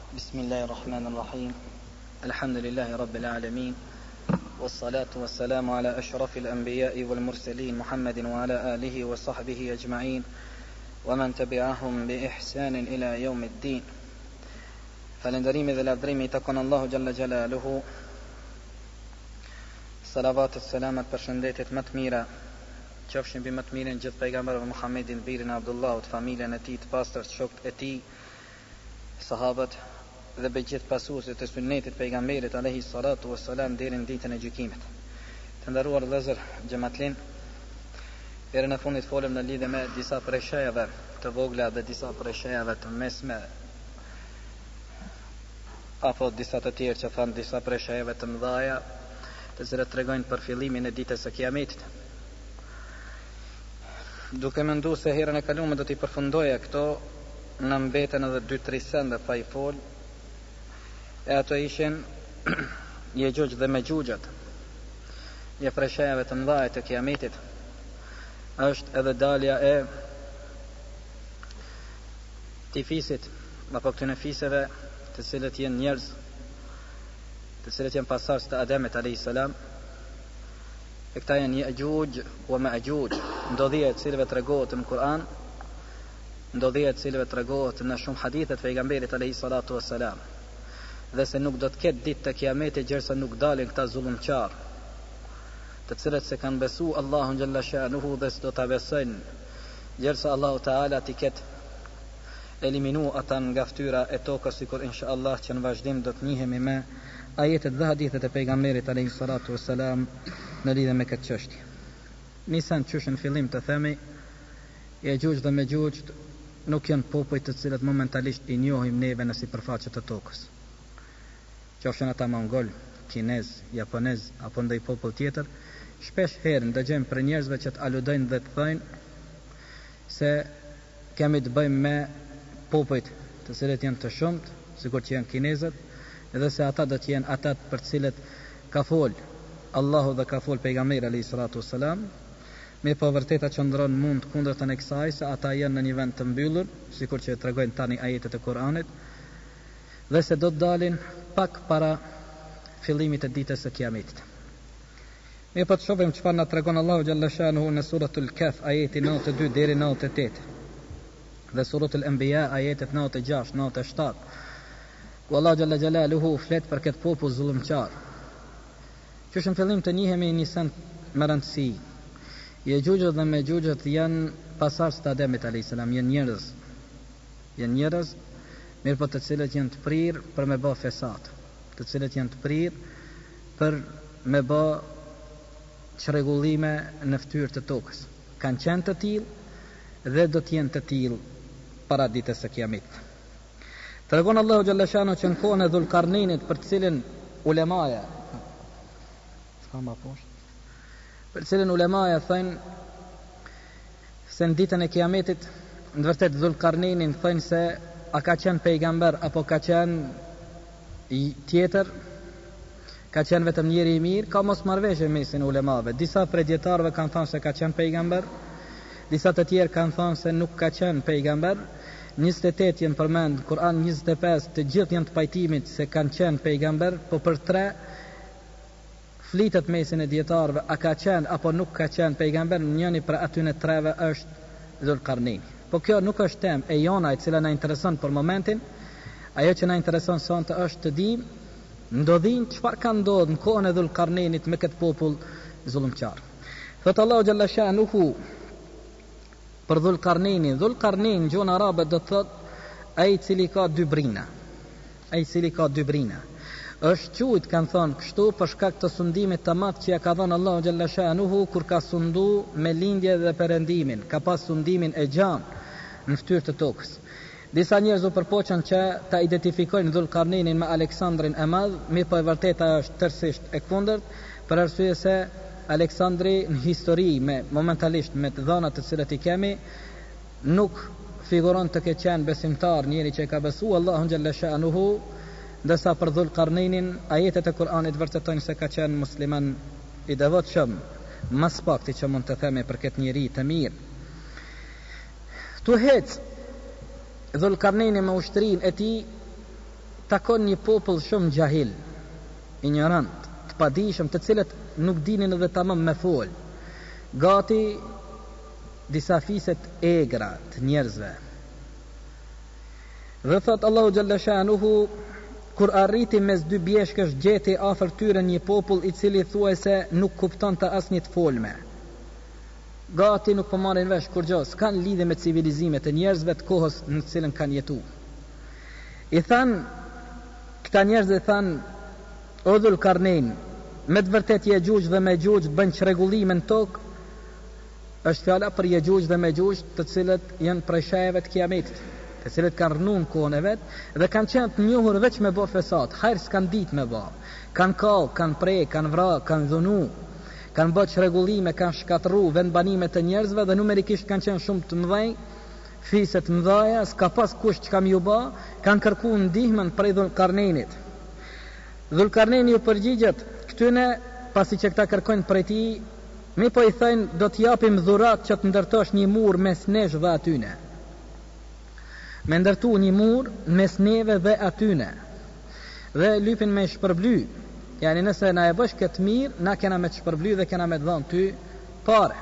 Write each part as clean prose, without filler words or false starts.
بسم الله الرحمن الرحيم. الحمد لله رب العالمين، والصلاة والسلام على أشرف الأنبياء والمرسلين محمد وعلى آله وصحبه أجمعين ومن تبعهم بإحسان إلى يوم الدين. فلندريم ذي الأدريم تكون الله جل جلاله. صلوات السلامة përshëndetjet më të mira qofshin mbi më të mirën gjithë pejgamberëve Muhammedin, birin e Abdullahut, familjen e tij të pastër, shokët e tij, sahabët dhe be gjithë pasuesit e sunnetit pejgamberit alayhi salatu wassalam deri në ditën e gjykimit. Të nderuar vëllezër xhamatlin, herën e fundit folëm në lidhje me disa prej shejave të vogla dhe disa prej shejave të mesme, apo disa të tjerë që thanë disa prej shejave të mëdha, të cilat tregojnë për fillimin e ditës së Kiametit. Duke menduar se herën e kaluar do t'i përfundoja këto, në mbeten edhe 2-3 sende pa i fol, e ato ishin Yejugj dhe Mejugjet. Një prej shejave të mëdha të Kiametit është edhe dalja e këtij fisit, apo këtyre fiseve të cilët janë njerëz, të cilët janë pasardhës të Ademit alayhis salam. E këta janë Yejugj wa Mejugj, ndodhia e cilëve tregohet në Kur'an, ndodhia e cilëve tregohet në shumë hadithe të pejgamberit alayhi salatu wassalam, dhe se nuk do të ketë ditë të Kiametit gjersa nuk dalin këta zullumqar, të cilët se kanë besu Allahun xhalla shanuhu dhe s'do ta besojnë gjersa Allahu Teala t'i ketë eliminu ata nga fytyra e tokës, sikur inshallah që në vazhdim do të njihemi me ajetet dhe hadithet e pejgamberit alayhi salatu wassalam në lidhje me këtë çështje. Nisan qysh në fillim të themi, Yejugj dhe Mejugj nuk janë popull të cilët momentalisht i njohim neve në sipërfaqe të tokës. Qofshin ata mongol, kinez, japonez apo ndonjë popull tjetër, shpesh herë ndëgjojmë për njerëzve që të aludojnë dhe të thojnë se kemi të bëjmë me popujt të cilët janë të shumt, sikur që janë kinezët, edhe se ata do të jenë ata për të cilët ka fol Allahu dhe ka fol pejgamberi alayhi salatu wassalam. Me pa vërteta qëndron mund kundërtën e kësaj, se ata janë në një vend të mbyllur, sikur që tregojnë tani ajetet e Kur'anit, dhe se do të dalin pak para fillimit të ditës së Kiametit. Me pa të shohim çfarë na tregon Allahu xhalla shanuhu në suratul Kahf ajeti 92 deri 98, dhe suratul Anbiya ajetet 96, 97, ku Allahu xhalla xjalaluhu flet për këtë popull zullumqar. Që në fillim të njihemi një send me rëndësi. Yejugj dhe Mejugjet janë pasardhës të Ademit alayhis salam, janë njerëz, mirë po të cilët janë të prirë për me bë fesat, të cilët janë të prirë për me bë çrregullime në fytyrë të tokës. Kanë qenë të tillë dhe do të jenë të tillë para ditës së Kiametit. Tregon Allahu xhalla shanu që në kohën e Dhulqarneinit, për të cilën ulemaja për cilën ulemaja thënë se në ditën e Kiametit, në vërtet Dhulqarneinin thënë se a ka qenë pejgamber apo ka qenë tjetër, ka qenë vetëm njeri i mirë, ka mos marrëveshje mesin ulemave. Disa prej dietarëve kanë thënë se ka qenë pejgamber, disa të tjerë kanë thënë se nuk ka qenë pejgamber. 28 janë përmend Kur'an, 25 të gjithë janë të pajtimit se kanë qenë pejgamber, po për 3 flitet mesin e dietarëve a ka qenë apo nuk ka qenë pejgamber. Njëri për atyne 3-ve është Dhulqarneini. Po kjo nuk është temë e jona e cila na intereson për momentin. Ajo që na intereson sonte është të dim ndodhin çfarë ka ndodhur në kohën e Dhulqarneinit me këtë popull zullumqar. Thot Allahu xhalla shanuhu për Dhulqarneinin. Dhulqarnein gjuhën arabe do të thotë ai i cili ka dy brina. Ai i cili ka dy brina. Është quajt, kanë thonë kështu, për shkak të sundimit të madh që ja ka dhënë Allahu xhalla shanuhu kur ka sundu me lindje dhe perëndimin, ka pas sundimin e gjanë në fytyrë të tokës. Disa njerëz u përpoqën që ta identifikojnë Dhulqarneinin me Aleksandrin e Madh, mirë po e vërteta është tërësisht e kundërt, për arsye se Aleksandri në histori momentalisht me të dhënat të cilat i kemi, nuk figuron të ketë qenë besimtar, njëri që ka besu Allahun xhalla shanuhu. Ndërsa për Dhulqarneinin ajetet e Kur'anit vërtetojnë se ka qenë musliman i devotshëm, mas pakti që mund të themi për këtë njeri të mirë. Tu hec Dhulqarneini me ushtrinë e tij takon një popull shumë gjahil, ignorant, të padijshëm, të cilët nuk dinin edhe tamam me fol, gati disa fiset egra të njerëzve. Dhe thot Allahu xhalla shanuhu, kur arriti mes dy bjeshkësh gjeti afër tyre një popull i cili thuajse nuk kuptonte asnjë të folme. Gati nuk po marrin vesh kur gjë, s'kan lidhje me civilizimet e njerëzve të kohës në të cilën kanë jetu. I than këta njerëz i than o Dhul Karnein, me të vërtet Yexhuj dhe Mexhuj bën çrregullime në tokë. Është fjala për Yexhuj dhe Mexhuj, të cilët janë prej shajeve të Kiametit, të cilët kanë rënë në kohën e vet dhe kanë qenë të njohur veç me bë fesat, hajr s'kan ditë me bë. Kanë kall, kanë prej, kanë vra, kanë dhunu, kanë bërë çrregullime, kanë shkatërru vendbanime të njerëzve dhe numerikisht kanë qenë shumë të mëdhenj, fiset mëdhaja, s'ka pas kush që kam ju bë, kanë kërkuar ndihmën prej Dhul Karneinit. Dhul Karneini u përgjigjet këtyne, pasi që këta kërkojnë prej tij, mi po i thënë do t'japim dhurat që të ndërtosh një mur mes nesh dhe atyne. Me ndërtu një mur mes neve dhe atyne. Dhe lypin me shpërbly. Yani nëse na e bësh këtë mirë, na kena me të shpërbly dhe kena me të dhënë ty pare.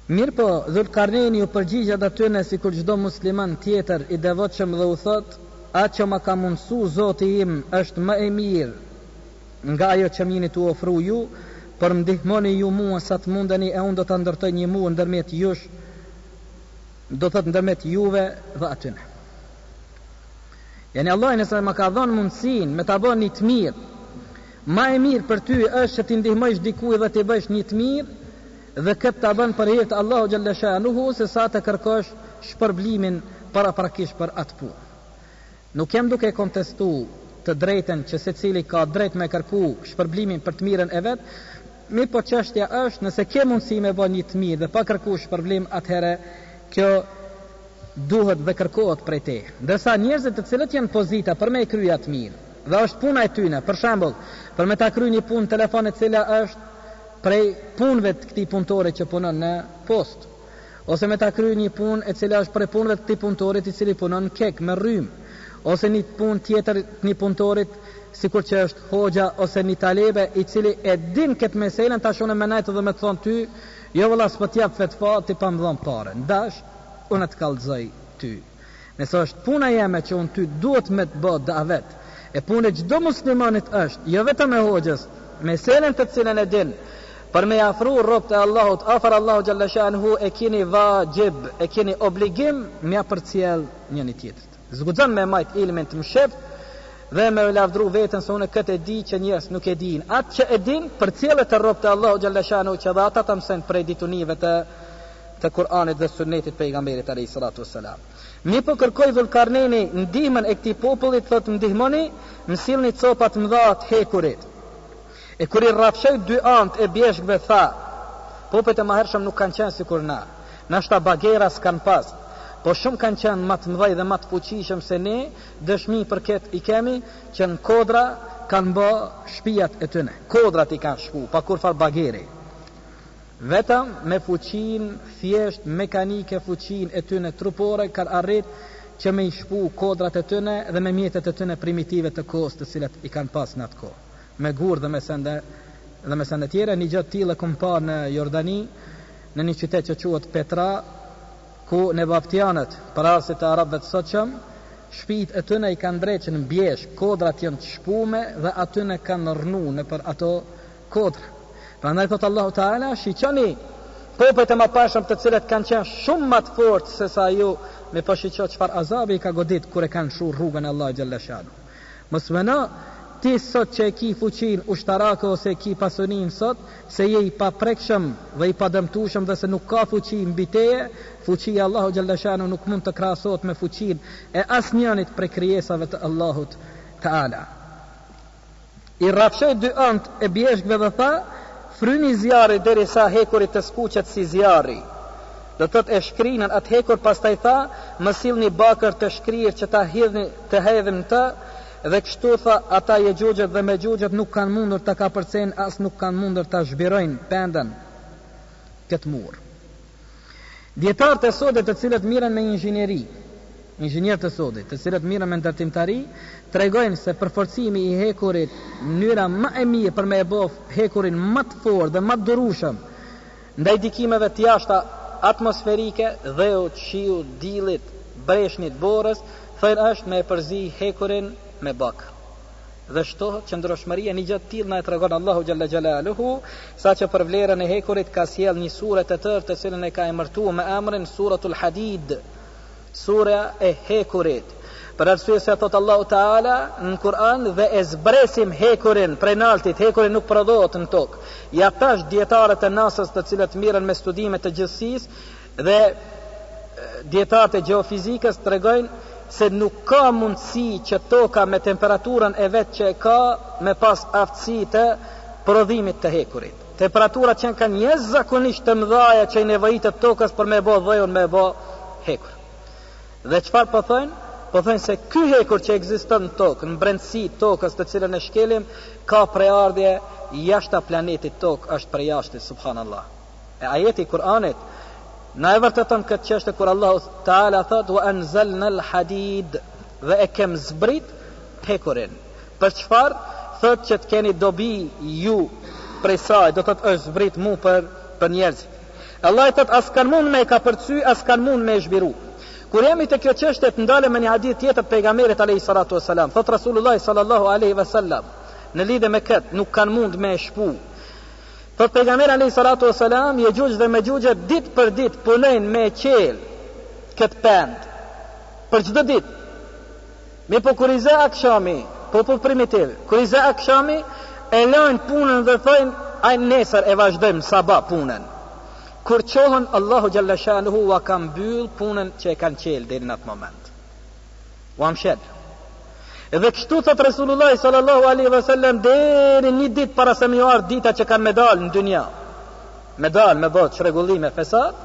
Mirë po, Dhul Karneini u përgjigjet atyne si kur çdo musliman tjetër i devotshëm dhe u thot, atë që ma ka mundësu Zoti im është më e mirë nga ajo që më jeni t'u ofru ju, por më ndihmoni ju mua sa të mundeni e unë do të ndërtoj një mur ndërmjet jush, do thot ndërmjet juve dhe atyne. Yani Allah nëse më ka dhënë mundësinë me ta bënë një të mirë, më e mirë për ty është që ti ndihmojsh dikujt dhe ti bësh një të mirë dhe këtë ta bën për hir të Allahu xhalla shanuhu, se sa të kërkosh shpërblimin paraprakisht për atë punë. Nuk jam duke kontestu të drejten që secili ka drejt me kërku shpërblimin për të mirën e vet, mi po çështja është nëse ke mundësi me bën një të mirë dhe pa kërku shpërblim, atëherë kjo duhet dhe kërkohet prej te. Ndërsa njerëzit të cilët janë pozita për me krye atë mirë, dhe është puna e tyre, për shembull, për me ta kryer një punë telefon e cila është prej punëve të këtij punëtori që punon në post, ose me ta kryer një punë e cila është prej punëve të këtij punëtorit i cili punon në kek me rrym, ose një punë tjetër një punëtorit sikur që është hoxha ose një talebe i cili e din këtë meselën, tash unë më najtë dhe me të thonë ty, jo valla s'po t'jap fetva ti pa më dhënë parë. Ndash unë të kallëzoj ty. Nëse është puna jeme që unë ty duhet me të bë davet, e punë çdo muslimanit është, jo vetëm e hoxhës, meselën të cilën e din, për me afru robët e Allahut afër Allahu xhalla shanuhu, e keni vajib, e keni obligim mja përcjell njëri tjetrit. Zguxon me majt ilmin të mshept dhe me lavdru veten se unë këtë e di që njerëz nuk e din. Atë që e din përcjellet të robët e Allahu xhalla shanuhu që dha ata të mësojnë prej ditunive të Kur'anit dhe Sunnetit pejgamberit alayhi salatu wassalam. Mi po kërkoi Dhul Karneini ndihmën e këtij popullit, thotë ndihmoni, më sillni copa të mëdha të hekurit. E kur i rrafshoi dy anë e bjeshkëve tha, popujt e mëhershëm nuk kanë qenë sikur na. Nashta bagera s'kan pas, po shumë kanë qenë më të mëdhej dhe më të fuqishëm se ne, dëshmi për këtë i kemi që në kodra kanë bë shtëpiat e tyre. Kodrat i kanë shku, pa kur far bageri. Vetëm me fuqin thjesht mekanike, fuqin e tyre trupore kanë arrit që me i shpu kodrat e tyre dhe me mjetet e tyre primitive të kohës të cilat i kanë pas në atë kohë. Me gur dhe me sende tjera. Një gjë të tillë kom parë në Jordani, në një qytet që quhet Petra, ku në baptianët, parasit e arabëve të sotshëm, shtëpitë e tyre i kanë drejtë në bjesh, kodrat janë të shpume dhe aty ne kanë rrnu në për ato kodra. Prandaj thot Allahu Teala, shiqoni popujt e mëparshëm të cilët kanë qenë shumë më të fortë se sa ju, me po shiqo çfarë azabi i ka godit kur e kanë shuar rrugën e Allahut xhalla shanu. Mos mëno ti sot që e ki fuqin ushtarake ose e ki pasunin sot, se je i paprekshëm dhe i padëmtushëm dhe se nuk ka fuqi mbi teje, fuqia Allahu xhalla shanu nuk mund të krahasohet me fuqin e asnjënit prej krijesave të Allahut Teala. I rrafshoi dy ant e bjeshkëve dhe tha, fryni zjarri derisa hekurit të skuqet si zjarri. Do thot e shkrinën atë hekur, pastaj tha, më sillni bakër të shkrirë që të hedhim të, dhe kështu tha ata Yexhuxhet dhe Mexhuxhet nuk kanë mundur ta kapërcejnë, as nuk kanë mundur ta zhbirojnë pendën këtë mur. Dietarët e sodit të cilët mirën me inxhinieri, inxhinier të sodit, të cilët mirën me ndërtimtari, tregojnë se përforcimi i hekurit, mënyra më e mirë për me e bof hekurin më të fortë dhe më të durueshëm ndaj dikimeve të jashta atmosferike, dheut, shiu, diellit, breshnit, borës, thënë është me e përzi hekurin me bak. Dhe shtohet qëndrueshmëria një gjë të tillë na e tregon Allahu xhalla xjalaluhu, saqë për vlerën e hekurit ka sjell një sure të tërë të cilën e ka emërtuar me emrin Suratul Hadid, sura e hekurit. Për arsye se thot Allahu Teala në Kur'an, dhe e zbresim hekurin prej naltit, hekurin nuk prodhohet në tokë. Ja tash dietarët e NASA-s të cilët mirën me studime të gjithësisë dhe dietarët e gjeofizikës tregojnë se nuk ka mundësi që toka me temperaturën e vetë që e ka me pas aftësi të prodhimit të hekurit. Temperaturat që kanë jashtëzakonisht të mëdha që i nevojitet tokës për me bë dhëun, me bë hekur. Dhe çfarë po thonë? Po thonë se ky hekur që ekziston në tokë, në brendësi tokës të cilën e shkelim, ka preardhje jashtë planetit tokë, është për jashtë, subhanallah. E ajeti i Kur'anit na e vërteton këtë çështje kur Allahu Teala thot wa anzalna al-hadid, dhe e kem zbrit hekurin. Për çfarë? Thot që të keni dobi ju prej saj, do thot është zbrit mu për njerëzit. Allah i thot as kanë mund me ka përcy, as kanë mund me zhbiru. Kur jemi te kjo çështje të ndalem me një hadith tjetër të pejgamberit alayhi salatu wasalam, thot Rasulullah sallallahu alaihi wasallam në lidhje me këtë, nuk kanë mund me shpu. Thot pejgamberi alayhi salatu wasalam, Yexhuj dhe Mexhuj ditë për ditë punojnë me qel këtë pend. Për çdo ditë. Me po kur i za akshami, po primitiv. Kur i za akshami e lajn punën dhe thonë ai nesër e vazhdojmë sabah punën. Kur qohën Allahu xhalla shanuhu wa ka mbyll punën që e kanë qel deri në atë moment. Wa mshel. Edhe kështu thot Resulullah sallallahu alaihi wasallam deri një ditë para se më ardh dita që kanë me dalë në dynja. Me dalë me bot çrregullime fesat.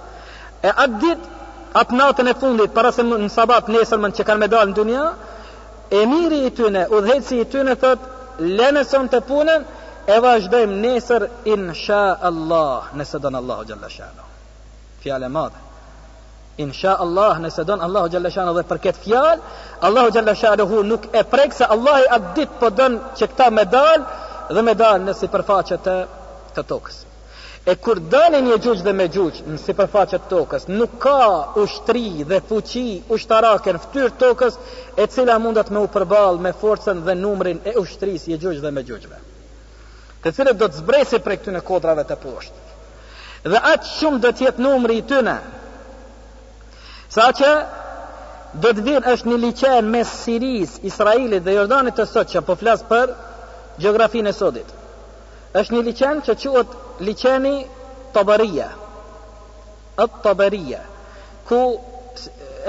E atë ditë, atë natën e fundit para se në sabat nesërmën që kanë me dalë në dynja, emiri i tyne, udhëheci i tyne thot, lënë son të punën, e vazhdojmë nesër insha Allah, nëse don Allahu xhalla shanu. Fjalë madhe. Insha Allah, nëse don Allahu xhalla shanu, dhe për këtë fjalë Allahu xhalla shanuhu nuk e prek se Allahi atë ditë po don që këta me dal dhe me dal në sipërfaqe të tokës. E kur dalin Yexhuj dhe Mexhuj në sipërfaqe të tokës, nuk ka ushtri dhe fuqi ushtarake në fytyrë tokës e cila mundet me u përball me forcën dhe numrin e ushtrisë Yexhuj dhe Mexhujve, të cilët do të zbresi prej këtyne kodrave të poshtë. Dhe atë shumë do të jetë numri i tyne, saqë do të vinë është një liqen mes Siris, Israelit dhe Jordanit të sot, që po flas për gjeografinë e sodit. Është një liqen që quhet liqeni Tabaria. At-Tabaria, ku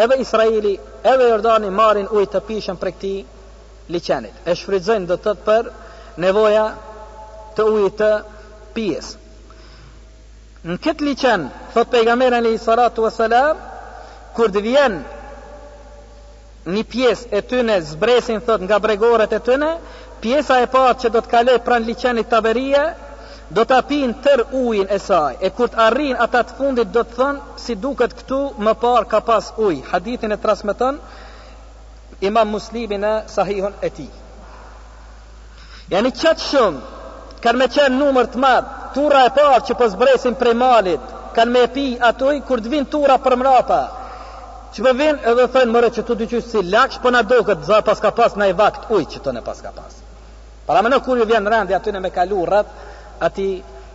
edhe Israeli edhe Jordani marrin ujë të pishëm për këtij liqenit. E shfrytëzojnë do të thotë për nevoja të ujit të pijes. Në këtë liqen, thot pejgamberi alayhi salatu wasalam, kur të vjen një pjesë e tyne zbresin thot nga bregoret e tyne, pjesa e parë që do të kaloj pranë liqenit Tabaria do të apin tër ujin e saj, e kur të arrin ata të fundit do të thonë si duket këtu më parë ka pas ujë. Hadithin e transmeton Imam Muslimi në Sahihun e tij. Yani qatë shumë kanë me qenë numër të madh, tura e parë që po zbresin prej malit kanë me pi ato ujë, kur të vinë tura për mrapa që më vinë edhe thënë mëre që tu dyqysh si laksh, po na do këtë za pas ka pas na i vakt ujë që të ne pas ka pas. Para më në kur ju vjen rendi aty në me kalu rrët ati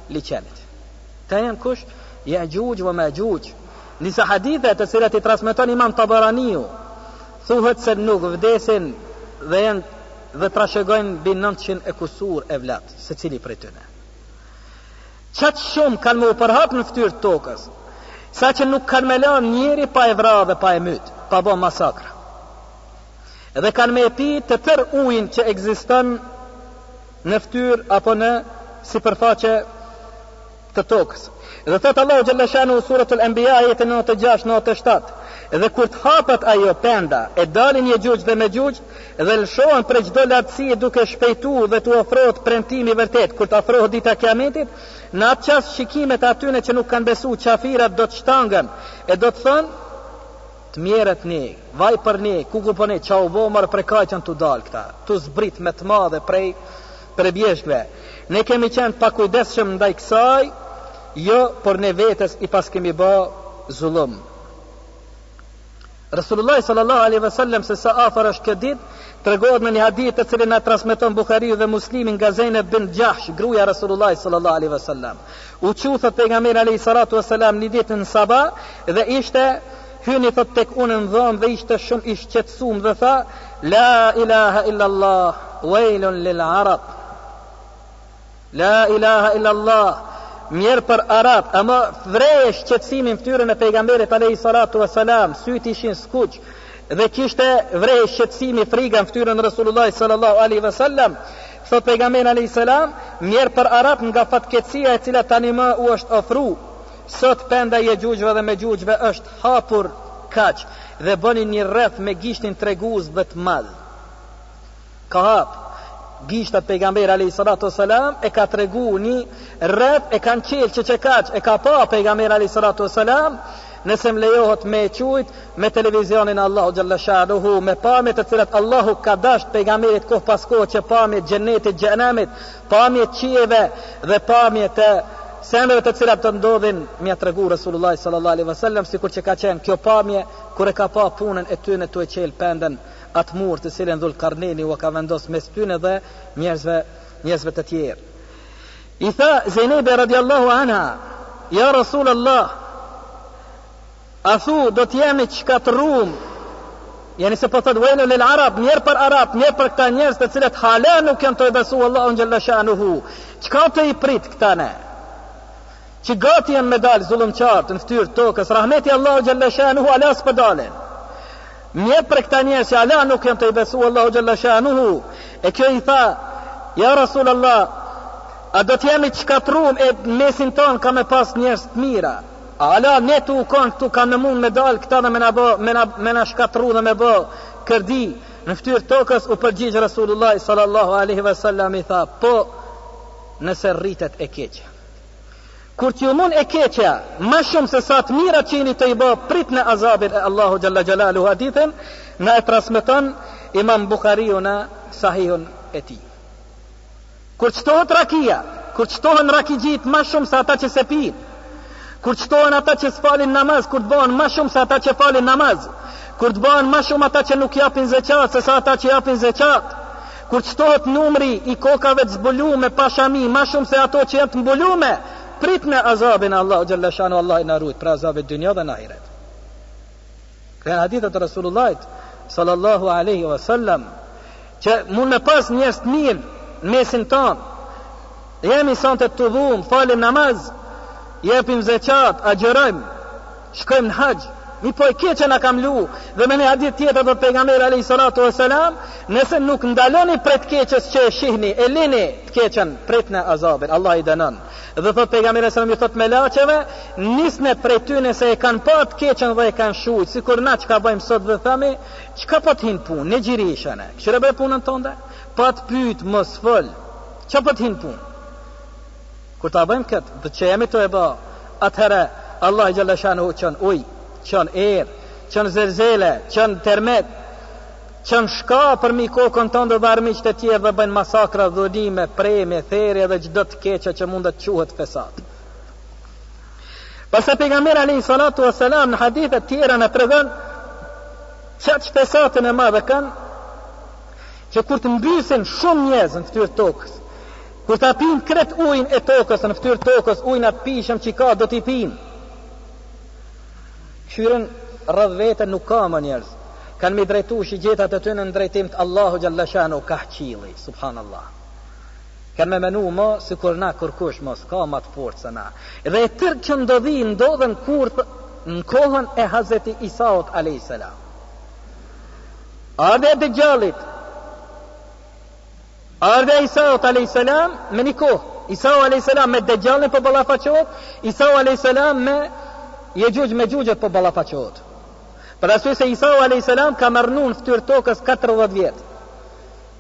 liqenit. Ta janë kush? Yexhuj wa Mexhuj. Nisa hadithe të cilat i transmeton Imam Tabaraniu, thuhet se nuk vdesin dhe janë dhe trashëgojnë mbi 900 e kusur e vlat, secili prej tyre. Qatë shumë kanë më u përhap në fytyrë të tokës, sa që nuk kanë me lanë njeri pa e vra dhe pa e myt, pa bo masakra. Edhe kanë me pi të tër ujin që ekziston në fytyrë apo në sipërfaqe të tokës. Dhe thot Allahu xhalla shanu suratul Anbiya ayat 96-97, dhe kur të hapet ajo penda, e dalin Yexhuj dhe Mexhuj dhe lëshohen për çdo lartësi duke shpejtuar dhe t'u ofrohet premtimi i vërtet kur të afrohet dita e Kiametit. Në atë çast shikimet atyne që nuk kanë besuar qafirat do të shtangen e do të thonë të mjeret ne, vaj për ne, kuku për ne, qa u bo marë prej kajqën të dalë këta, të zbrit me të madhe prej bjeshkve. Ne kemi qenë pa kujdesshëm ndaj kësaj, jo për ne vetës i pas kemi ba zullum. Rasulullah sallallahu alaihi wasallam se sa afër është këtë ditë, tregohet në një hadith të cilin na transmeton Buhariu dhe Muslimi nga Zeynep bint Jahsh, gruaja e Rasulullah sallallahu alaihi wasallam. U thot pejgamberi alayhi salatu wasalam një ditë në sabah dhe ishte hyni thot tek unë në dhomë dhe ishte shumë i shqetësuar dhe tha: La ilaha illa Allah, wailun lil arab. La ilaha illa Allah, mirë për Arab, ama vreje shqetësimin fytyrën e pejgamberit alayhi salatu wasalam, syt ishin skuq dhe kishte vreje shqetësimi frikën fytyrën e Rasulullah sallallahu alaihi wasallam. Thot pejgamberi alayhi salam, mirë për Arab nga fatkeqësia e cila tani më u është ofru. Sot penda e Xhuxhve dhe me Xhuxhve është hapur kaq dhe bëni një rreth me gishtin tregues dhe të madh. Ka hap gishtat pejgamberi alayhi salatu wasalam e ka tregu një rreth, e kanë qelë që kaq e ka pa pejgamberi alayhi salatu wasalam. Nëse më lejohet me qujt me televizionin Allahu xhalla shanuhu, me pamjet të cilat Allahu ka dash pejgamberit kohë pas kohë, që pamjet xhenetit, xhenamit, pamjet qieve dhe pamjet e sendeve të cilat të ndodhin, m'ia tregu Rasulullah sallallahu alaihi wasallam, sikur që ka qenë kjo pamje kur e ka pa punën e tyne tu e qel pendën atë mur të cilën Dhul-Karneni u ka vendos mes tyne dhe njerëzve të tjerë. I tha Zeynebe radiallahu anha: Ja Rasulullah, a thu do t'jemi qkatërum, jeni se po thot vejlu lil Arab, mirë për Arab, mirë për këta njerëz të cilët hala nuk janë të i besu Allahun xhalla shanuhu, qka të i prit këta ne, që gati janë me dalë zullumqartë në ftyrë tokës, rahmeti Allahu xhalla shanuhu ala s'pë dalin, mirë për këta njerëz që hala nuk janë të i besu Allahu xhalla shanuhu. E kjo i tha: Ja Rasulullah, a do t'jemi qkatërum, e mesin ton ka me pas njerëz të mira, ala ne tu u konë këtu ka në mund me dalë këta dhe me na shkatru dhe me bë kërdi në ftyrë tokës. U përgjigjë Rasulullah sallallahu alaihi wasallam i tha: Po, nëse rritet e keqja, kur t'ju mund e keqja ma shumë se sa të mira që jeni të i bë, prit në azabin e Allahu xhalla xhalalu. Hadithin na e transmeton Imam Buhariu në Sahihun e tij. Kur çtohet rakia, kur çtohen rakigjit ma shumë se ata që se pinë, kur qëtohen ata që s'falin namaz, kur të bëhen ma shumë se ata që falin namaz, kur të bëhen ma shumë ata që nuk japin zeqat se sa ata që japin zeqat, kur qëtohet numri i kokave të zbulume pashami ma shumë se ato që janë të mbulume, prit në azabin Allah xhalla shanu, Allah i na ruaj pra azabit dynja dhe në ahiret. Kënë hadithet e Rasulullahit sallallahu alaihi wasallam, që mund me pas njerëz të mirë në mesin tonë, jemi sante të dhum, falim namaz, jepim zeqat, agjerojmë, shkojmë në haqë, mi po e keqe na kam lu. Dhe me një hadith tjetër të pejgamberi alayhi salatu wasalam, nëse nuk ndaloni prej të keqes që e shihni, e lini të keqen, prit në azabin, Allah i dënon. Dhe thot pejgamberi alayhi salam, ju thot me laqeve, nisne prej tyne se e kanë pa të keqen dhe e kanë shujt, si kur na që ka bëjmë sot dhe thami, qka po t'hin pun, në gjirishane, këshire bëj punën tonde, pa të pyt mos fol, qa po t'hin pun. Kur ta bëjmë këtë, dhe që jemi të e ba, atëherë Allah i xhalla shanuhu qënë uj, qënë erë, qënë zelzele, qënë termet, qënë shka për mi kokën tonë dhe armiqtë e tjerë dhe bëjnë masakra, dhunime, preme, therje dhe gjdo të keqe që mundet quhet fesat. Pastaj pejgamberi alayhi salatu wasalam në hadithet tjera në tregon çaq fesatën e madhe kanë, që kur të mbysin shumë njerëz në fytyrë tokës, kur ta pinë kret ujin e tokës në fytyrë tokës, ujin atë pishëm që ka do t'i pinë, këshyren rrëdh vete nuk ka më njerëz, kanë mi drejtu shigjetat e tyne në drejtim të Allahu xhalla shanu, ka qili, subhanallah, kanë me menu më si kur na kërkush mos ka ma të fortë se na. Dhe e tërë që ndodhen kur në kohën e Hazreti Isaut alayhis salam, ardhe e Dejjalit, ardhe Isaut alayhis salam me një kohë, Isau alayhis salam me Dejjalin po ballafaqohet, Isau alayhis salam me Yexhuj me Xhuxhet po ballafaqohet. Për arsye se Isau alayhis salam ka marrnu në fytyrë tokës 40 vjet.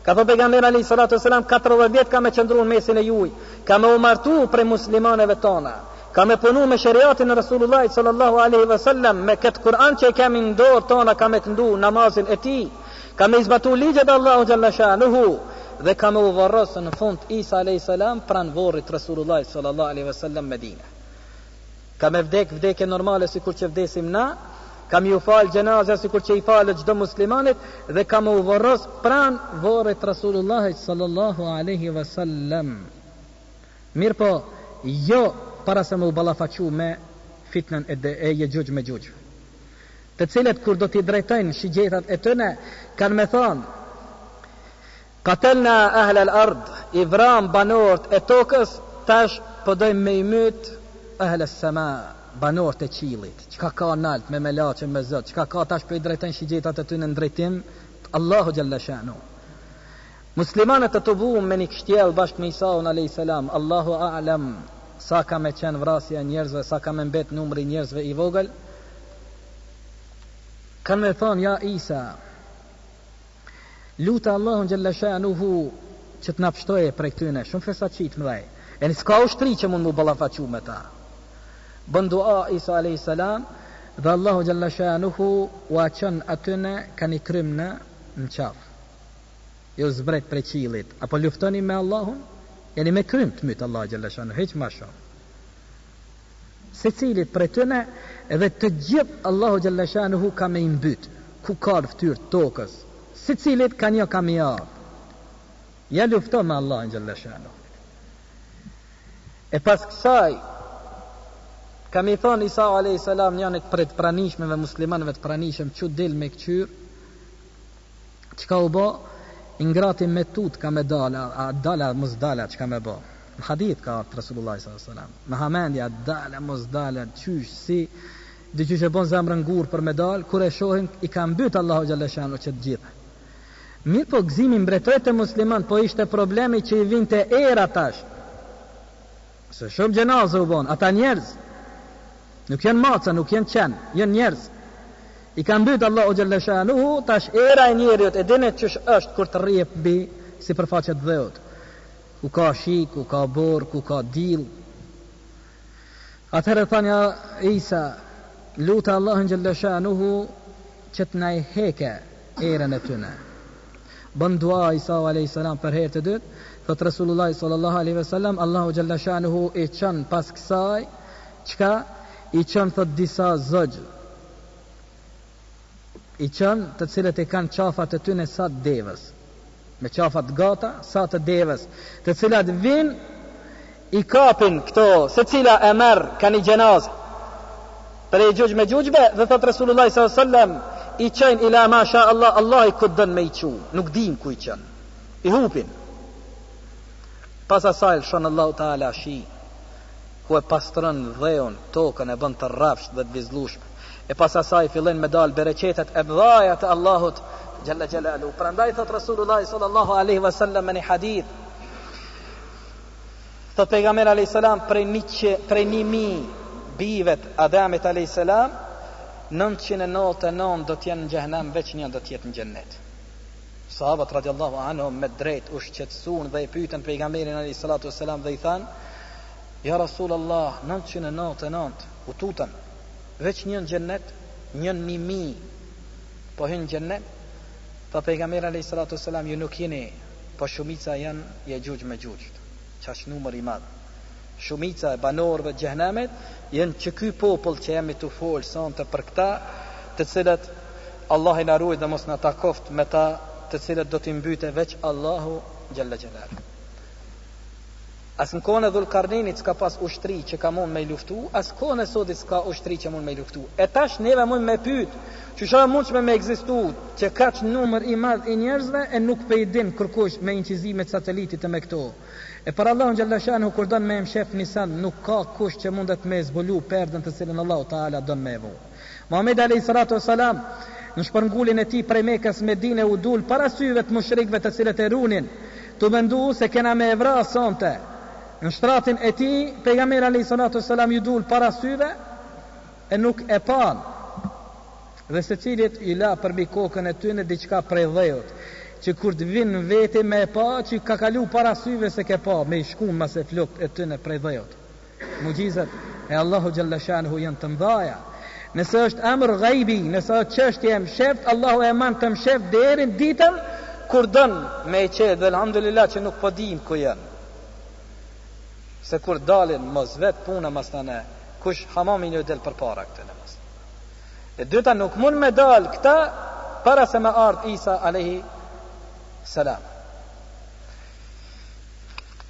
Ka thënë pejgamberi alayhis salatu wasalam 40 vjet ka me qëndruar në mesin e juj, ka me u martu prej muslimanëve tona, ka me punu me shariatin e Rasulullah sallallahu alaihi wasallam, me këtë Kur'an që e kemi në dorë tona, ka me këndu namazin e tij, ka me izbatu ligjet e Allahu xhalla shanuhu, dhe ka me u varrosë në fund Isa alayhis salam pran vorrit Rasulullah sallallahu alaihi wasallam Medina. Ka me vdekje normale sikur që vdesim na, ka me u fal gjenaza sikur që i falet çdo muslimanit, dhe ka me u varros pran vorrit Rasulullah sallallahu alaihi wasallam. Mirë po, jo para se me u ballafaqu me fitnën e Yejjuj me Gjuj, të cilët kur do t'i drejtojnë shigjetat e tëne, kanë me thonë: Qatelna ahlal ard, i vram banorët e tokës, tash po dojmë me i myt ahlal sama, banorët e qilit. Çka ka nalt me melaçe me Zot, çka ka tash po i drejtojnë shigjetat e tyre në drejtim Allahu xhalla shanu. Muslimanët të tubuam me një kështjell bashkë me Isaun alayhis salam, Allahu a'lam sa ka me qenë vrasja njerëzve, sa ka me mbet numri njerëzve i vogël. Kanë me thonë: ja Isa, luta Allahun xhalla shanuhu që të na pështoje prej këtyne shumë fesaqit mëdhej. E në s'ka ushtri që mund mu ballafaqu me ta. Bën dua Isa alayhis salam, dhe Allahu xhalla shanuhu u aqën atyne kanë i krym në qaf. Jo zbret prej qilit. Apo luftoni me Allahun? Jeni me krym të mytë Allah xhalla shanuhu, heq ma shumë. Se cilit prej tyne, edhe të gjithë Allahu xhalla shanuhu ka me imbyt, ku ka ftyrë tokës. Se cilit ka një kamijat. Ja lufto me Allah xhalla shanuhu. E pas kësaj, kam i thonë Isa alayhis salam njënit për të pranishmeve muslimanëve të pranishëm, që del me këqyr, çka u bë, ingrati me tut ka me dala, a dala mos dala çka me bë. Në hadith ka ardhur Rasulullah sallallahu alaihi wasallam, me hamendja dala mos dala, qysh si dhe qysh e bon zemrën gur për me dal, kur e shohin i ka mbyt Allahu xhalla shanu që të gjitha. Mirë po gëzimi mbretërët e musliman, po ishte problemi që i vinte era tash. Se shumë gjenazë u bon, ata njerëz nuk janë maca, nuk janë qenë, janë njerëz. I ka mbyt Allahu xhalla shanuhu, tash era e njerëzit e dinë ç'është është kur të rrihet mbi sipërfaqe të dheut. Ku ka shi, ku ka borë, ku ka dil. Atëherë thanja Isa, luta Allahun xhalla shanuhu që të na i heke erën e tyne. Bën dua Isa alayhis salam për herë të dytë, thot Rasulullah sallallahu alaihi wasallam, Allahu xhalla shanuhu i çon pas kësaj, çka i çon thot disa zogj. I çon të cilët e kanë qafat e tyne sa të devës. Me qafat gata, sa të devës, të cilat vin, i kapin këto, se cila e merë, ka një gjenazë, për e gjujgjë me gjujgjbe, dhe thot Rasulullah s.a.s. I qenë ila ma sha Allah, Allah i këtë dënë me i qu, nuk dim ku i qenë, i hupin. Pas asaj shonë Allahu Ta'ala shi, ku e pastrën dheun, tokën e bën të rrafsh dhe të vizlushme, e pas asaj fillen me dal bereqetet e mëdhaja të Allahut Jalla Jalalu. Prandaj thot Rasulullah sallallahu alaihi wasallam në hadith, thot pejgamberi alayhis salam, prej 1000 bivet Adamit alayhis salam, 999 do të jenë në xhehenem, veç një do të jetë në xhennet. Sahabët radiallahu anhum me drejt u shqetësuan dhe i pyetën pejgamberin alayhis salatu wassalam dhe i thanë: ja Rasulullah, 999 u tutën, veç një në xhennet, një në 1000 po hyn në xhennet. Tha pejgamberi alayhis salatu wassalam, ju nuk jeni, po shumica janë Yejjuj me Gjuj. Çash numër i madh. Shumica e banorëve të xhehenemit janë që ky popull që jemi të fol sonte për këta, të cilët Allah i na ruaj dhe mos na takoft me ta, të cilët do t'i mbyte veç Allahu Jalla Jalal. As në kohën e Dhulkarnenit s'ka pas ushtri që ka mund me luftu, as kohën e sotit s'ka ushtri që mund me luftu. E tash neve mund me pyet, çfarë mundshme me ekzistu që kaq numër i madh i njerëzve e nuk pe i din kërkush me incizimet satelitit e me këto. E për Allahun xhalla shanu kur don me mshef nisan, nuk ka kush që mundet me zbulu perdën të cilën Allahu Taala don me vu. Muhamedi alayhi salatu wasalam në shpërngulin e tij prej Mekës Medinë u dul para syve të mushrikëve të cilët e runin, tu mendu se kena me evra sonte. Në shtratin e tij pejgamberi alayhi salatu wasalam ju dul para syve e nuk e pan. Dhe secilit i la përmbi kokën e tyre diçka prej dheut, që kur të vinë vete me e pa, që ka kalu para syve se ke pa, me i shkun mas e flok e tyre prej dheut. Mugjizat e Allahu xhalla shanuhu janë të mëdha. Nëse është amr ghaibi, nëse është çështje e msheft, Allahu e man të msheft deri në ditën kur don me e qetë, dhe alhamdulillah që nuk po dim ku janë. Se kur dalin mos vet puna mastane, kush hamamin ju del përpara këtë namaz. E dyta nuk mund me dal këta para se me ardh Isa alayhi salam.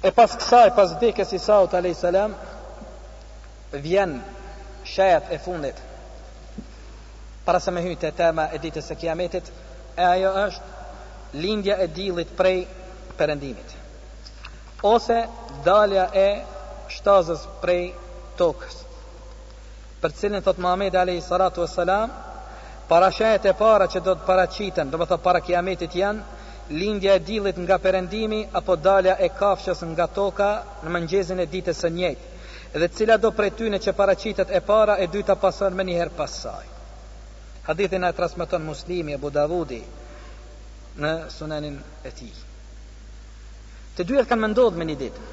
E pas kësaj, pas vdekjes Isaut alayhi salam, vjen shajat e fundit para se me hyjë te tema e ditës së Kiametit, e ajo është lindja e diellit prej perëndimit, ose dalja e shtazës prej tokës, për cilin thot Muhamedi alayhi salatu wassalam, parashajet e para që do të paraqiten, do të thotë para Kiametit, janë lindja e diellit nga perëndimi apo dalja e kafshës nga toka në mëngjesin e ditës së njëjtë, dhe cila do prej tyne që paraqitet e para, e dyta pason më njëherë pas saj. Hadithin e transmeton Muslimi, Abu Davudi në sunanin e tij. Të dyja kanë ndodhur me një ditë.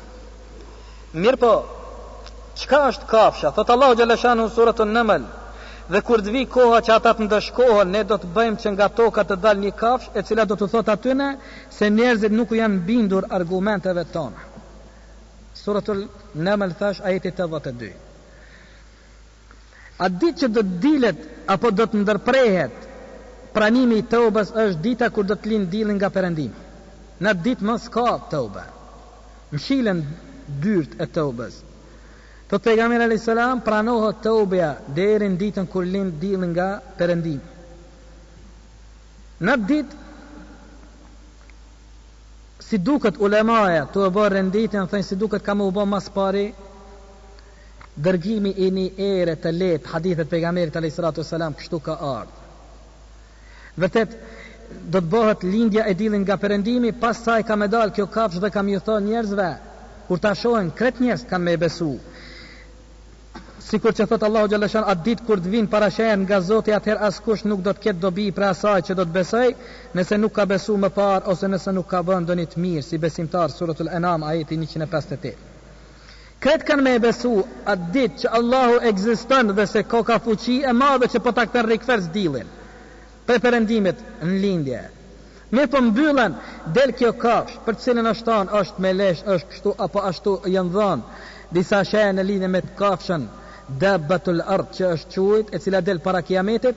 Mirë po, çka është kafsha? Thot Allahu xhalla shanu në suratun Naml, dhe kur të vi koha që ata të ndëshkohen, ne do të bëjmë që nga toka të dalë një kafshë, e cila do të thotë atyne se njerëzit nuk janë bindur argumenteve tona. Suratul Naml thash ajeti 82. A ditë që do të dilet apo do të ndërprehet pranimi i tëubës është dita kur do të lind dielli nga perëndimi. Në atë ditë mos ka tëubë. Mshilen dyrt e tëubës. Thot pejgamberi alayhis salam, pranohet tëubja deri në ditën kur lind dielli nga perëndimi. Në atë ditë, si duket ulemaja të e bërë renditën, thënë si duket ka më u bë mas pari dërgimi i një ere të letë, hadithet pejgamberit alayhis salatu wassalam kështu ka ardhur. Vërtet do të bëhet lindja e diellit nga perëndimi, pas saj ka më dal kjo kafshë dhe kam ju thonë njerëzve, kur ta shohin kret njerëz kanë me besu. Sikur që thot Allahu xhalla shan, atë ditë kur të vinë parashajen nga Zoti, atëherë askush nuk do të ketë dobi për asaj që do të besoj, nëse nuk ka besu më parë ose nëse nuk ka bën ndonjë të mirë, si besimtar, suratul An'am ajeti 158. Këtë kanë me besu atë ditë që Allahu ekziston dhe se ka fuqi e madhe që po ta kthen rikthers diellin për perëndimit në lindje. Mirë po mbyllen del kjo kafshë, për cilën është thënë është me lesh, është kështu apo ashtu, janë dhënë disa shehë në lidhje me kafshën dabbatul ard që është quajt, e cila del para Kiametit.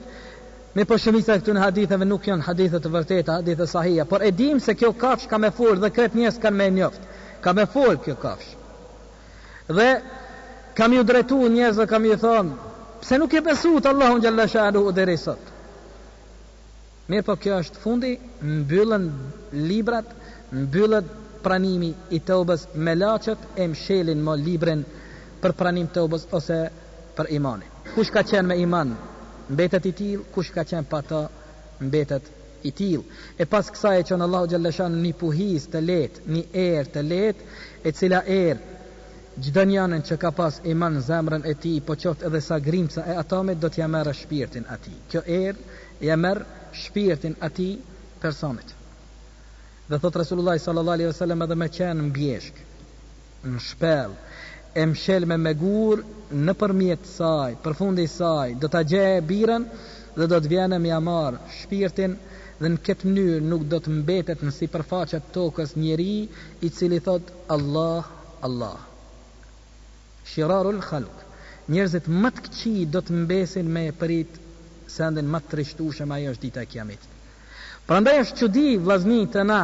Me po shumica këtu në haditheve nuk janë hadithe të vërteta, hadithe sahija, por e dim se kjo kafshë ka me fol dhe këtë njerëz kanë me njoft. Ka me fol kjo kafshë. Dhe kam ju drejtu njerëz dhe kam ju thonë, pse nuk e besuat Allahun xhalla shanuhu deri sot? Mirë po kjo është fundi, mbyllen librat, mbyllet pranimi i tëubës me laçet e mshelin mo librin për pranim tëubës ose për imanin. Kush ka qenë me iman mbetet i tillë, kush ka qenë pa ta mbetet i tillë. E pas kësaj e çon Allahu xhalla shan një puhis të lehtë, një erë të lehtë, e cila erë çdo njanën që ka pas iman në zemrën e tij, po qoftë edhe sa grimca e atomit, do t'ja merrë shpirtin atij. Kjo erë ja merr shpirtin atij personit. Dhe thot Resulullah sallallahu alaihi wasallam, edhe me qenë mbjeshk, në shpellë, e mshelme me gur, në përmjet saj, për fundi saj, do t'a gjeje birën dhe do t'vjene me amar shpirtin, dhe në këtë mënyrë nuk do të mbetet në sipërfaqet tokës njeri i cili thot Allah, Allah. Shirarul khalq. Njerëzit më të këqij do të mbesin me prit sendin më të trishtueshëm, ajo është dita e Kiametit. Prandaj është çudi vllazni të na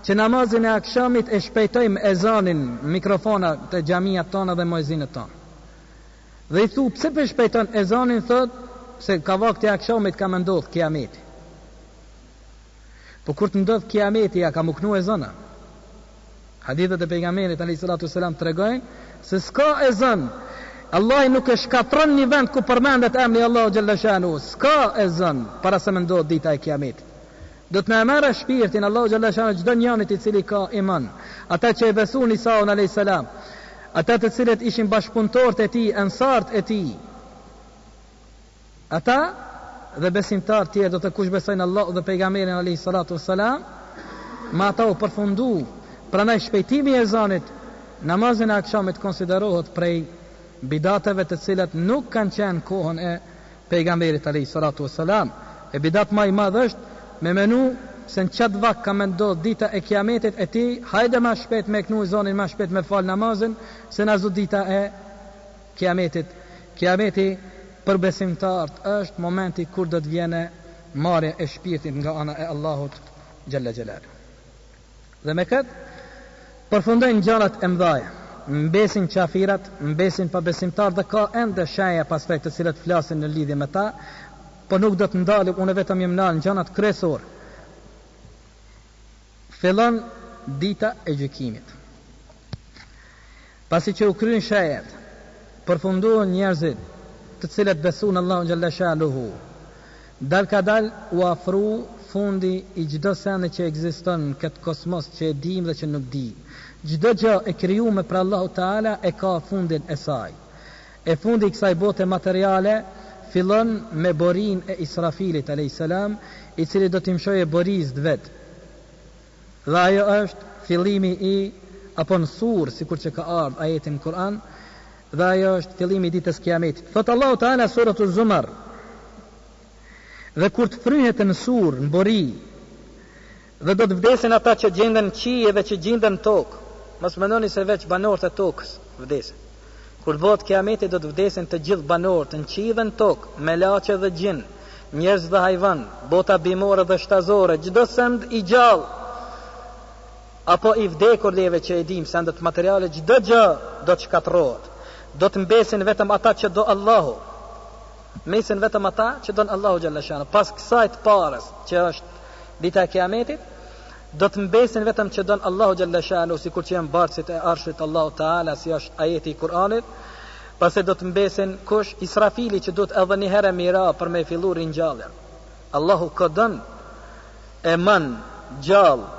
që namazin e akşamit e shpejtojmë ezanin, mikrofona të xhamiat tona dhe muezinët tonë. Dhe i thu, pse për shpejton ezanin, thot se ka vakti akşamit ka më ndodh Kiameti. Po kur të ndodh Kiameti, ja ka muknu ezana. Hadithet e pejgamberit alayhis salatu wassalam tregojnë se s'ka ezan. Allah nuk e shkatron një vend ku përmendet emri Allahu xhalla shanu. S'ka ezan para se më ndodh dita e Kiametit. Do të na marrë shpirtin Allahu xhalla shanu çdo njanit i cili ka iman. Ata që e besuan Isaun alayhis salam, ata të cilët ishin bashkëpunëtorët e tij, ansart e tij. Ata dhe besimtar tjerë do të kush besojnë Allah dhe pejgamberin alayhis salatu wassalam, ma ata u përfundu. Prandaj shpejtimi i ezanit, namazin e akşamit konsiderohet prej bidateve të cilat nuk kanë qenë kohën e pejgamberit alayhi salatu wassalam. E bidat më i madh është me menu se në qatë vak ka me ndodhë dita e kiametit e ti, hajde ma shpet me kënu i zonin, ma shpet me fal namazin, se na zot dita e kiametit. Kiameti për besimtarët është momenti kur do të vjene marrja e shpirtit nga ana e Allahut Gjelle Gjelalu. Dhe me këtë përfundojnë gjallat e mdhaja, mbesin qafirat, mbesin pa besimtar, dhe ka ende shenja pastaj të cilët flasin në lidhje me ta, po nuk do të ndalim, unë vetëm jem nalë në gjanat kryesor. Fillon dita e gjykimit. Pasi që u kryen shenjat, përfunduan njerëzit të cilët besuan Allahun xhalla shaluhu. Dal ka dal u afru fundi i çdo sende që ekziston në këtë kosmos që e dim dhe që nuk dim. Çdo gjë e krijuar për Allahu Teala e ka fundin e saj. E fundi i kësaj bote materiale fillon me borin e Israfilit alayhis salam, i cili do t'i mshojë borizët vet. Dhe ajo është fillimi i apo në surë, sikur që ka ardhur ajetin në Kur'an, dhe ajo është fillimi i ditës kiametit. Thot Allahu Teala suratu Zumar: dhe kur të fryhet në surë, në bori, dhe do të vdesin ata që gjenden në qije dhe që gjenden në tokë. Mos mendoni se veç banorët e tokës vdesin. Kur bëhet kiameti do të vdesin të gjithë banorët në qije dhe në tokë, me laçe dhe gjin, njerëz dhe hajvan, bota bimore dhe shtazore, çdo send i gjallë apo i vdekur leve që e dim, sendet materiale, çdo gjë do të shkatërrohet. Do të mbesin vetëm ata që do Allahu. Mesin vetëm ata që don Allahu xhalla shanu. Pas kësaj të parës, që është dita e kiametit, do të mbesin vetëm që don Allahu xhalla shanu, sikur që janë barqit e arshit Allahu Teala, si është ajeti i Kur'anit. Pastaj do të mbesin kush? Israfili, që do të edhe një herë mira për me fillu ringjalljen. Allahu kodon e man gjallë.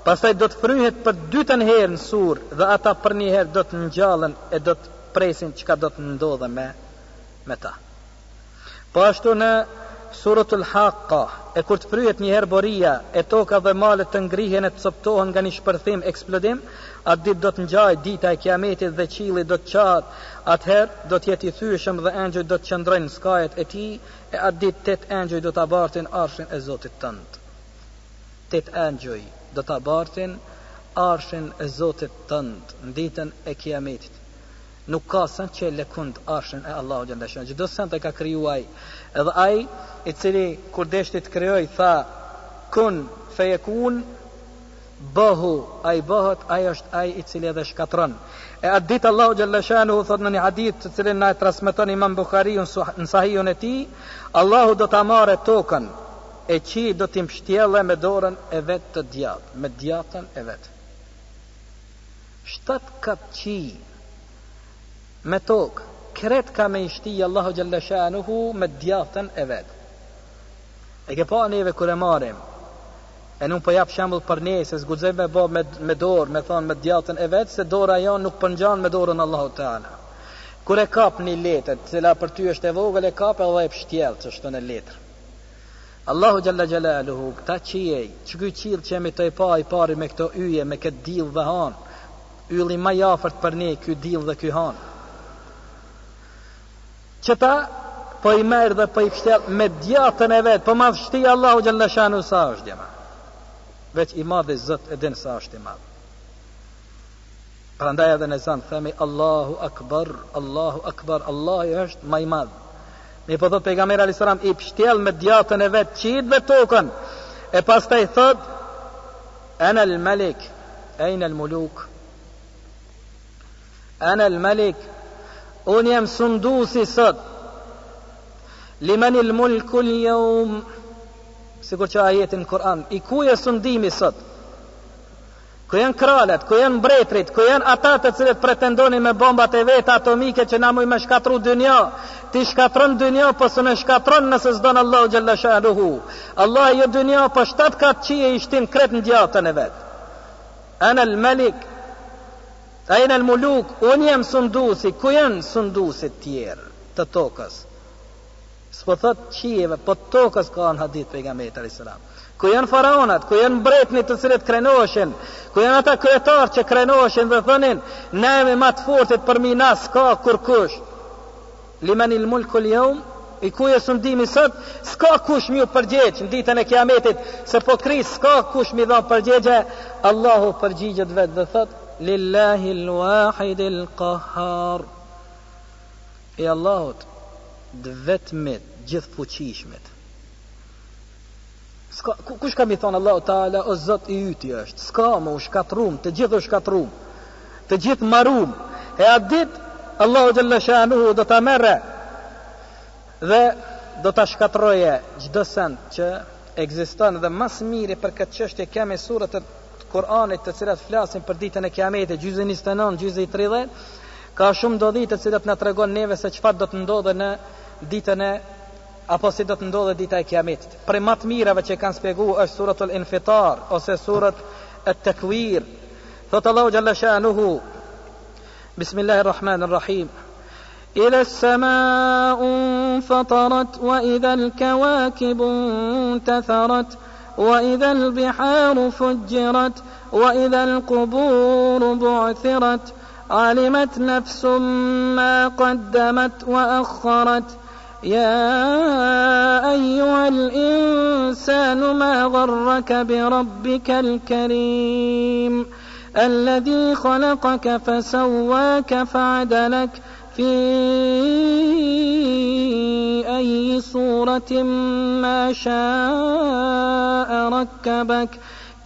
Pastaj do të fryhet për dytën herë në surë, dhe ata për një herë do të ngjallen e do të presin çka do të ndodhe me ta. Po ashtu në suratul Haqqa, e kur të fryhet një herë boria, e toka dhe malet të ngrihen e të coptohen nga një shpërthim, eksplodim, atë ditë do të ngjajë dita e kiametit dhe qielli do të qatë, atëherë do të jetë i thyeshëm dhe engjëjt do të qëndrojnë në skajet e tij, e atë ditë 8 engjëj do ta bartin arshin e Zotit tënd. 8 engjëj do ta bartin arshin e Zotit tënd në ditën e kiametit. Nuk ka sen që lekund arshin e Allahu xhalla shanu. Çdo sen e ka kriju ai. Edhe ai i cili kur deshti të krijoj tha kun feyekun, bëhu, ai bëhet, ai është ai i cili edhe shkatron. E atë ditë Allahu xhalla shanu thot në një hadith të cilin na e transmeton Imam Buhariu në Sahihun e tij, Allahu do ta marrë tokën e qi do t'i mbështjellë me dorën e vet të djathtë, me djathtën e vet. 7 kap qi me tokë, kret ka me ishti Allahu xhalla shanuhu me djathtën e vet. E ke pa neve kur e marrim, e nuk po jap shembull për ne se zguxoj me bë me dorë, me thon me djathtën e vet, se dora jon nuk po ngjan me dorën Allahu Teala. Kur e kap një letër, cila për ty është e vogël, e kap edhe e pshtjell çështë në letër. Allahu xhalla xhelaluhu këta qiej, çky qiell që jemi të pa i pari me këto yje, me këtë diell dhe han, ylli më i afërt për ne, ky diell dhe ky han. Qëta po i merë dhe po i pështjell me djatën e vetë, po ma vështi Allahu xhalla shanu sa është djema. Veç i madhe zët e din sa është i madhe. Prandaj edhe në zanë themi Allahu Akbar, Allahu Akbar, Allahu është ma i madhe. Ne po thot pejgamberi alayhis salam i pështjell me djatën e vetë qitë dhe tokën, e pastaj thot ana al malik, ayna al muluk, ana al malik, unë jam sundusi sot, liman il mulku l'jawm, sikur që ajetin në Kur'an, i ku je sundimi sot? Ku janë kralet, ku janë mbretrit, ku janë ata të cilët pretendoni me bombat e veta atomike që na muj me shkatru dynja? Ti shkatron dynja, po së në shkatron nëse s'don Allahu xhalla shanuhu. Allah jo dynja, po 7 katë qije i shtin kret në djatën e vetë. Ana al malik, ayna al muluk, unë jam sundusi, ku janë sundusit tjerë të tokës? S'po thot qijeve, po tokës ka në hadith pejgamberit alayhis salam. ku janë faraonat, ku janë mbretnit të cilët krenoheshin, ku janë ata kryetarë që krenoheshin dhe thonin, ne jemi më të fortit, përmi na s'ka kurkush. Limanil mulkul yawm, i ku e sundimi sot, s'ka kush mi u përgjegj në ditën e kiametit, se po kris s'ka kush mi dha përgjegje. Allahu përgjigjet vetë dhe thot, lillahi l-wahidil qahhar. E Allahut dhe vetmit, gjithë fuqishmit. Kush ka mi thonë Allahu Taala, o Zot i yti është, s'ka më u shkatrum, të gjithë u shkatrum, të gjithë marum. E atë ditë Allahu Jalla Shanuhu do ta merre dhe do ta shkatroje çdo send që ekziston. Dhe më së miri për këtë çështje kemi surat e Kur'anit të cilat flasin për ditën e Kiametit, gjuzë 29, gjuzë 30. Ka shumë ndodhi të cilat na tregon neve se çfarë do të ndodhe në ditën e apo si do të ndodhe dita e Kiametit. Për më të mirave që kanë shpjeguar është suratul Infitar ose surat at-Takwir. Thot Allahu Jalla Shanuhu, Bismillahirrahmanirrahim, إذا السماء انفطرت وإذا الكواكب انتثرت وإذا البحار فجرت وإذا القبور بعثرت علمت نفس ما قدمت وأخرت يا أيها الإنسان ما غرك بربك الكريم الذي خلقك فسواك فعدلك في أي صورة ما شاء ركبك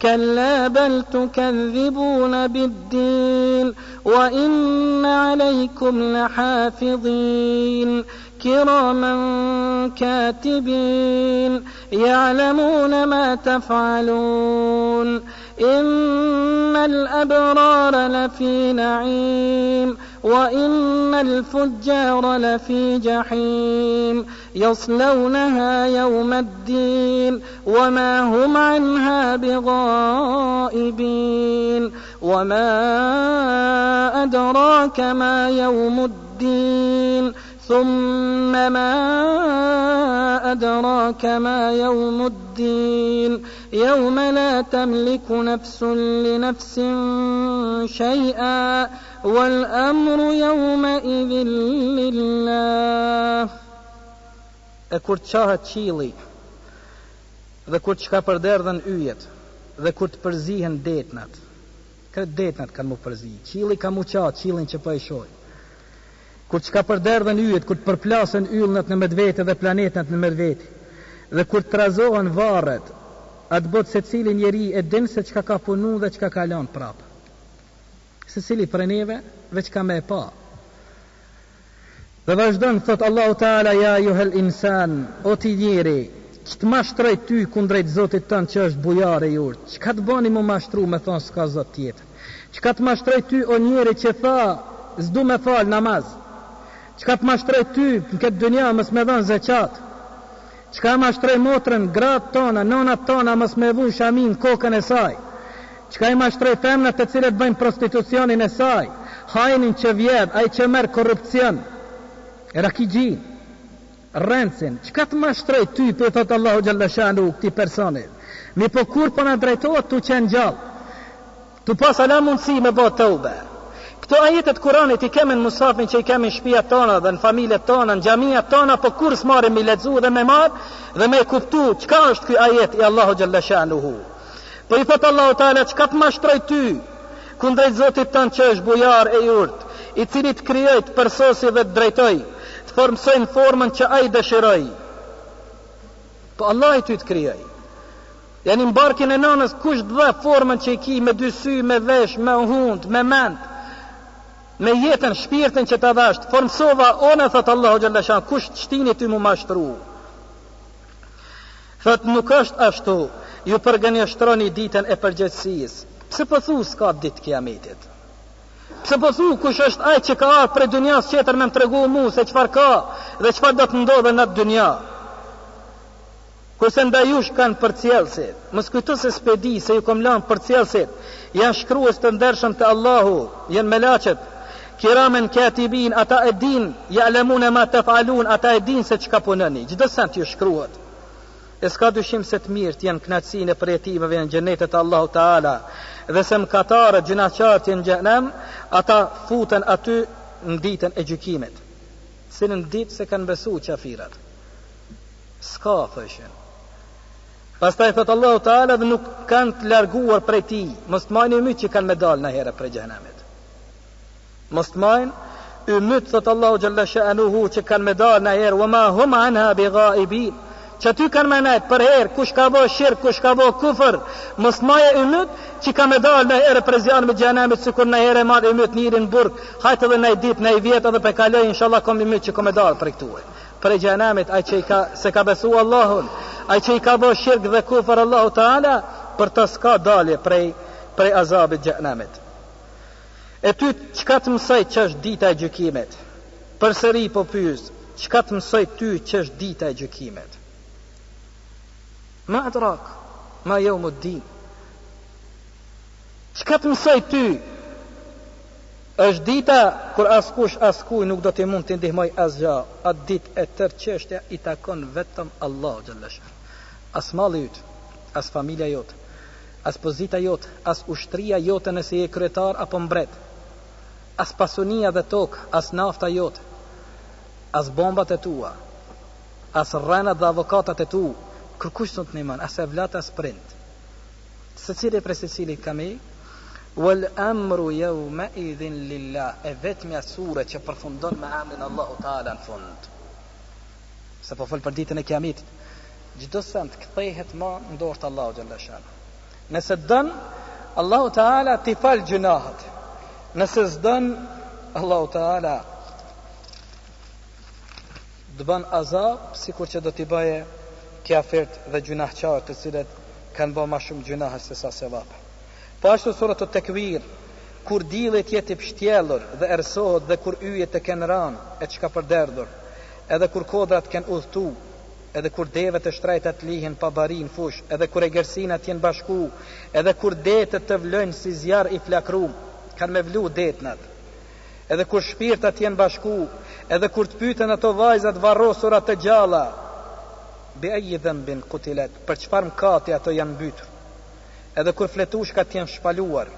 كلا بل تكذبون بالدين وإن عليكم لحافظين كراما كاتبين يعلمون ما تفعلون إن الأبرار لفي نعيم وإن الفجار لفي جحيم يصلونها يوم الدين وما هم عنها بغائبين وما أدراك ما يوم الدين ثم ما أدراك ما يوم الدين يوم لا تملك نفس لنفس شيئا والأمر يومئذ لله. E kur të qahet qili dhe kur të shka përderdhen yjet dhe kur të përzihen detnat, këtë detnat kanë mu përzi, qili ka mu qahet, qilin që pa i shoj, kur të shka përderdhen yjet, kur të përplasen yllnat në medvete dhe planetnat në medvete, dhe kur të trazohen varet, atë botë se cili njeri e din se qka ka punu dhe qka ka lanë prapë. Se cili për neve veç ka me pa. Dhe vazhdon thot Allahu Taala, ja juhel insan, o ti njeri, që të mashtroj ty kundrejt Zotit tënë që është bujare jurt, që ka të bani mu mashtru me thonë s'ka Zot tjetër, që ka të mashtroj ty o njeri që tha zdu me fal namaz, që ka të mashtroj ty në këtë dënja mës me dhonë zeqat, që ka mashtroj motrën, gratë tona, nonat tona mës me vu shamin kokën e saj, që ka i mashtroj femnat të cilët bëjnë prostitucionin e saj, hajnin që vjedh, aj që merë korupcion, rakigjin, rëndësin, që ka të mashtroj ty për thotë Allahu Gjallashanu këti personit, mi po kur për në drejtojt të qenë gjallë, të pas ala mundësi me bo të ube. Këto ajetet Kuranit i kemin musafin që i kemin shpia tona dhe në familjet tona, në gjamia tona, po kur s'marim mi ledzu dhe me marë dhe me kuptu qka është këj ajet i Allahu Gjallashanuhu. Po i thotë Allahu Taala, qka të mashtroj ty kundrejt Zotit tënë që është bujar e jurt, i cili të krijoj, të përsosi dhe të drejtoj, të formsojnë formën që ai dëshiroj. Po Allah i ty të krijoj. Janë në barkin e nënës kush dhe formën që i ki me dy sy, me vesh, me hund, me mend, me jetën, shpirtin që të dhasht, formsova one, thëtë Allahu Gjallashan, kush të shtini ty mu mashtru. Thëtë nuk është ashtu, ju përgënjështroni ditën e përgjithësisë. Pse po thu s'ka ditë kiametit? Pse po thu kush është ai që ka ardhur prej dunjas tjetër me më tregu mu se çfarë ka dhe çfarë do të ndodhe në atë dunja? Kurse ndajush kanë përcjellësit, mos kujto se s'pedi se ju kom lanë përcjellësit, janë shkrues të ndershëm të Allahu, janë melaqet, kiramen katibin, ata e din, ya'lamun ma taf'alun, ata e din se çka punoni, çdo sent ju shkruhet. E s'ka dyshim se të mirë t'jen knatësinë e përjetimeve në gjennetet Allahu Teala, dhe se mëkatarët gjunaqarët në xhenem, ata futen aty në ditën e gjykimit. Cilën ditë se kanë besu qafirat. S'ka thëshën. Pastaj thot Allahu Teala, dhe nuk kanë të larguar prej tij, mos të majnë ymyt që kanë me dalë në herë prej xhenemit. Mos të majnë ymyt, thot Allahu xhalla sha'nuhu, që kanë me dalë në herë, wa ma hum anha bighaibin, që ty kanë me nejtë për herë, kush ka bo shirk, kush ka bo kufër, mos maje ymyt që ka me dalë në herë për zjanë me xhenemit, sikur në herë ma ymyt njërin burg, hajtë edhe në ditë, në vjet edhe pe kaloj, inshallah kom ymyt që ka me dalë për këtuaj. Për xhenemit, ai që se ka besu Allahun, ai që i ka bo shirk dhe kufër Allahu Teala, për të s'ka dalje prej azabit xhenemit. E ty çka të mësoj që është dita e gjykimit? Përsëri po pyes, çka të mësoj ty që është dita e gjykimit? Ma adrak, ma yawmuddin. Çka të mësoj ty? Është dita kur askush askuj nuk do të mund të ndihmoj asgjë. Atë ditë e tërë çështja i takon vetëm Allahu xhallahu shah. As malli yt, as familja jot, as pozita jot, as ushtria jote nëse je kryetar apo mbret, as pasunia dhe tokë, as nafta jot, as bombat e tua, as rrenat dhe avokatat e tu, kërkush të ndihmon, as evlat, as prind. Secili prej secilit kami, wal amru yawma idhin lillah, e vetmja sure që përfundon me emrin Allahu Taala në fund. Se po fol për ditën e Kiametit. Çdo send kthehet më në dorë të Allahu xhallahu shanu. Nëse don Allahu Taala t'i fal gjunahet. Nëse s'don Allahu Taala do ban azab, sikur që do t'i bëje kafirt dhe gjunahçarët të cilët kanë bërë më shumë gjunahe se sa sevap. Po ashtu surat At-Takwir, kur dielli jetë i pshtjellur dhe ersohet, dhe kur yjet e kanë rënë e çka përderdhur, edhe kur kodrat kanë udhtu, edhe kur devet e shtrejtat lihen pa barin fush, edhe kur e gërsinat jenë bashku, edhe kur detet të vlojnë si zjarr i flakrum, kanë me vlu detnat, edhe kur shpirtat jenë bashku, edhe kur të pyeten ato vajzat varrosura të gjalla, bi ayi dhanbin qutilat, për çfarë mëkati ato janë mbytur, edhe kur fletushkat jenë shpaluar,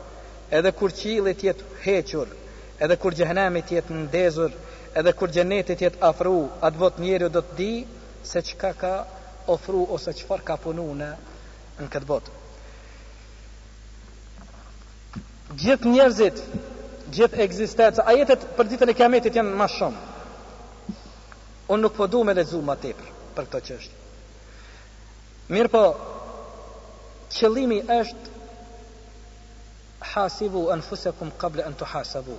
edhe kur qielli jetë hequr, edhe kur xhehenami jetë ndezur, edhe kur xheneti jetë afru, atë vot njeriu do të di se çka ka ofru ose çfarë ka punu në këtë botë. Gjithë njerëzit, gjithë ekzistenca, ajetet për ditën e Kiametit janë më shumë. Unë nuk po du me lexu më tepër për këtë çështje. Mirë po, qëllimi është hasibu anfusakum qabla an tuhasabu.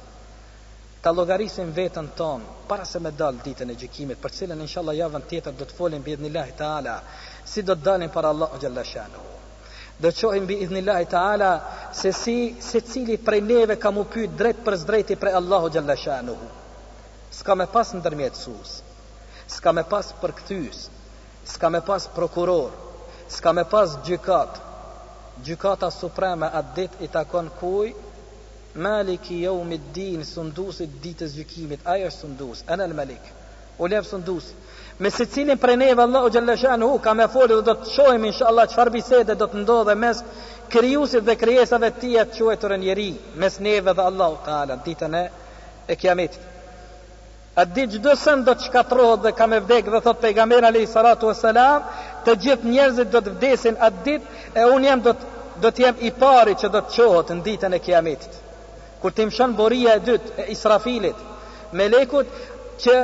Ta llogarisim veten tonë para se me dal ditën e gjykimit, për cilën inshallah javën tjetër do të folim biidhnillahi taala, si do të dalim para Allahu xhalla shanu. Do të shohim biidhnillahi taala se si secili prej neve ka mu pyet drejt për drejti prej Allahu xhalla shanu. S'ka me pas ndërmjetësues, s'ka me pas përkthyes, s'ka me pas prokuror, s'ka me pas gjykat. Gjykata supreme atë ditë i takon kuj? Maliki yawmiddin, sundusit ditës gjykimit. Ai është sundus, ana al-malik. U lev sundusi. Me secilin prej neve Allahu xhalla shanuhu ka me folë, dhe do të shohim inshallah çfarë bisede do të ndodhe mes krijuesit dhe krijesave të tij të quajtur njeri, mes neve dhe Allahu Taala ditën e Kiametit. Atë ditë çdo sen do të shkatërrohet dhe ka me vdek, dhe thot pejgamberi alayhi salatu wassalam, të gjithë njerëzit do të vdesin atë ditë, e unë jam do të jem i pari që do të qohet në ditën e Kiametit. Kur të mshon boria e dytë e Israfilit, melekut që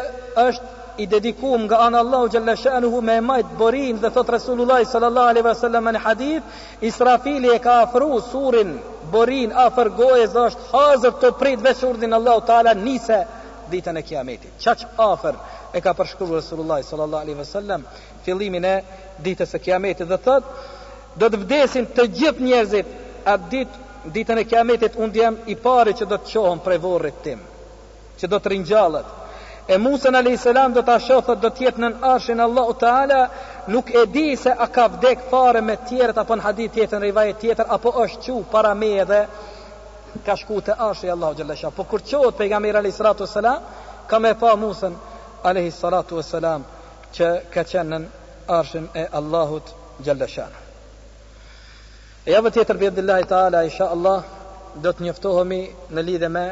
është i dedikuar nga ana Allahu xhalla shanuhu me majt borin, dhe thot Resulullah sallallahu alaihi wasallam në hadith, Israfili e ka afru surin borin afër gojës, dhe është hazër të prit veç urdhin Allahu Taala nise ditën e Kiametit. Çaq afër e ka përshkruar Resulullah sallallahu alaihi wasallam fillimin e ditës së Kiametit, dhe thot do të vdesin të gjithë njerëzit atë ditë, ditën e Kiametit. Unë jam i pari që do të qohem prej varrit tim, që do të ringjallet. E Musa alayhis salam do ta shohët, do të jetë në arshin Allahu Taala, nuk e di se a ka vdek fare me tjerët, apo në hadith tjetër, në rivajet tjetër, apo është qu para me edhe ka shku te arshi Allahu xhalla sha. Po kur qohet pejgamberi alayhis salatu wassalam, ka me pa Musa alayhis salatu wassalam që ka qenë arshin e Allahut Gjellëshan. E javë tjetër, bi idhnillahi taala, insha Allah, do të njoftohemi në lidhje me